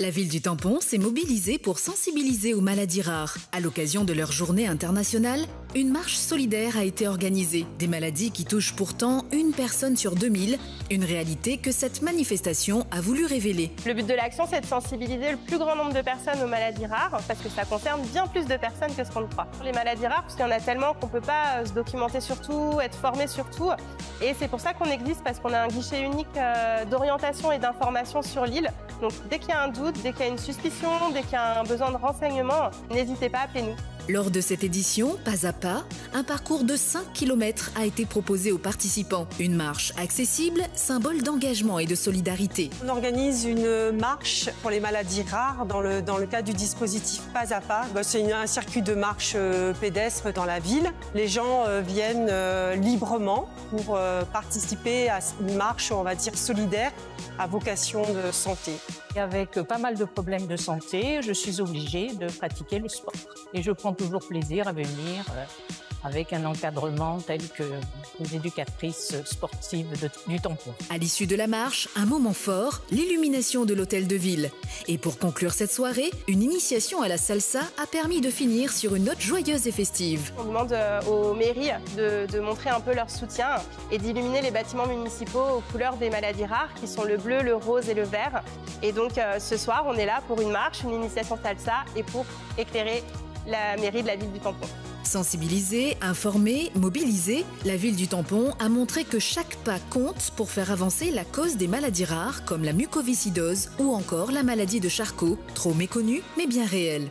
La ville du Tampon s'est mobilisée pour sensibiliser aux maladies rares. À l'occasion de leur journée internationale, une marche solidaire a été organisée. Des maladies qui touchent pourtant une personne sur 2000, une réalité que cette manifestation a voulu révéler. Le but de l'action, c'est de sensibiliser le plus grand nombre de personnes aux maladies rares, parce que ça concerne bien plus de personnes que ce qu'on ne croit. Les maladies rares, parce qu'il y en a tellement qu'on ne peut pas se documenter sur tout, être formé sur tout. Et c'est pour ça qu'on existe, parce qu'on a un guichet unique d'orientation et d'information sur l'île. Donc dès qu'il y a un doute, dès qu'il y a une suspicion, dès qu'il y a un besoin de renseignement, n'hésitez pas, appelez-nous. Lors de cette édition, pas à pas, un parcours de 5 km a été proposé aux participants. Une marche accessible, symbole d'engagement et de solidarité. On organise une marche pour les maladies rares dans le cadre du dispositif Pas à pas. C'est un circuit de marche pédestre dans la ville. Les gens viennent librement pour participer à une marche, on va dire, solidaire à vocation de santé. Avec pas mal de problèmes de santé, je suis obligée de pratiquer le sport. Et je prends toujours plaisir à venir avec un encadrement tel que les éducatrices sportives du Tampon. À l'issue de la marche, un moment fort, l'illumination de l'hôtel de ville. Et pour conclure cette soirée, une initiation à la salsa a permis de finir sur une note joyeuse et festive. On demande aux mairies de montrer un peu leur soutien et d'illuminer les bâtiments municipaux aux couleurs des maladies rares qui sont le bleu, le rose et le vert. Et donc ce soir, on est là pour une marche, une initiation salsa et pour éclairer la mairie de la ville du Tampon. Sensibiliser, informer, mobiliser, la ville du Tampon a montré que chaque pas compte pour faire avancer la cause des maladies rares comme la mucoviscidose ou encore la maladie de Charcot, trop méconnue mais bien réelle.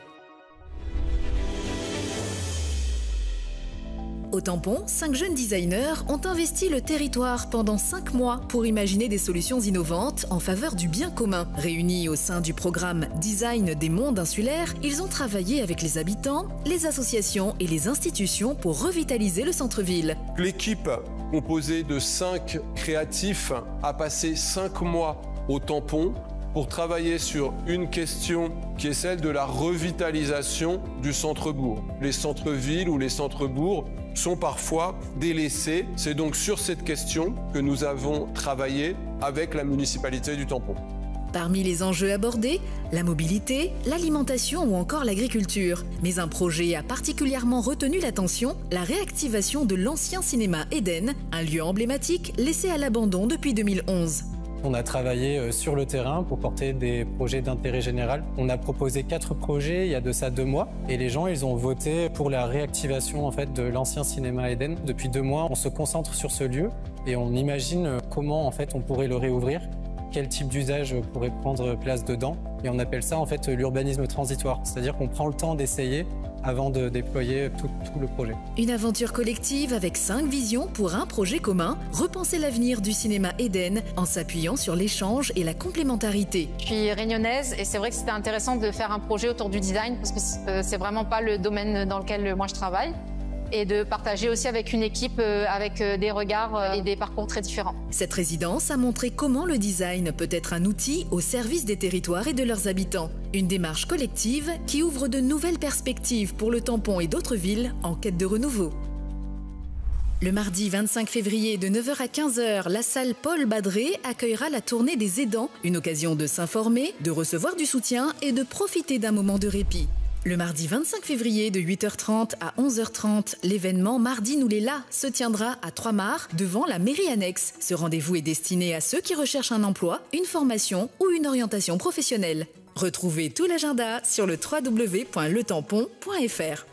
Au Tampon, 5 jeunes designers ont investi le territoire pendant 5 mois pour imaginer des solutions innovantes en faveur du bien commun. Réunis au sein du programme Design des mondes insulaires, ils ont travaillé avec les habitants, les associations et les institutions pour revitaliser le centre-ville. L'équipe, composée de 5 créatifs, a passé 5 mois au Tampon pour travailler sur une question qui est celle de la revitalisation du centre-bourg. Les centres-villes ou les centres-bourgs sont parfois délaissés. C'est donc sur cette question que nous avons travaillé avec la municipalité du Tampon. Parmi les enjeux abordés, la mobilité, l'alimentation ou encore l'agriculture. Mais un projet a particulièrement retenu l'attention, la réactivation de l'ancien cinéma Eden, un lieu emblématique laissé à l'abandon depuis 2011. On a travaillé sur le terrain pour porter des projets d'intérêt général. On a proposé 4 projets il y a de ça 2 mois et les gens ils ont voté pour la réactivation en fait de l'ancien cinéma Eden. Depuis 2 mois, on se concentre sur ce lieu et on imagine comment en fait on pourrait le réouvrir, quel type d'usage pourrait prendre place dedans et on appelle ça en fait l'urbanisme transitoire, c'est-à-dire qu'on prend le temps d'essayer avant de déployer tout le projet. Une aventure collective avec 5 visions pour un projet commun, repenser l'avenir du cinéma Eden en s'appuyant sur l'échange et la complémentarité. Je suis réunionnaise et c'est vrai que c'était intéressant de faire un projet autour du design parce que c'est vraiment pas le domaine dans lequel moi je travaille. Et de partager aussi avec une équipe avec des regards et des parcours très différents. Cette résidence a montré comment le design peut être un outil au service des territoires et de leurs habitants. Une démarche collective qui ouvre de nouvelles perspectives pour le Tampon et d'autres villes en quête de renouveau. Le mardi 25 février de 9h à 15h, la salle Paul Badré accueillera la tournée des aidants, une occasion de s'informer, de recevoir du soutien et de profiter d'un moment de répit. Le mardi 25 février de 8h30 à 11h30, l'événement Mardi nous l'est là se tiendra à Trois-Mars devant la mairie annexe. Ce rendez-vous est destiné à ceux qui recherchent un emploi, une formation ou une orientation professionnelle. Retrouvez tout l'agenda sur le www.letampon.fr.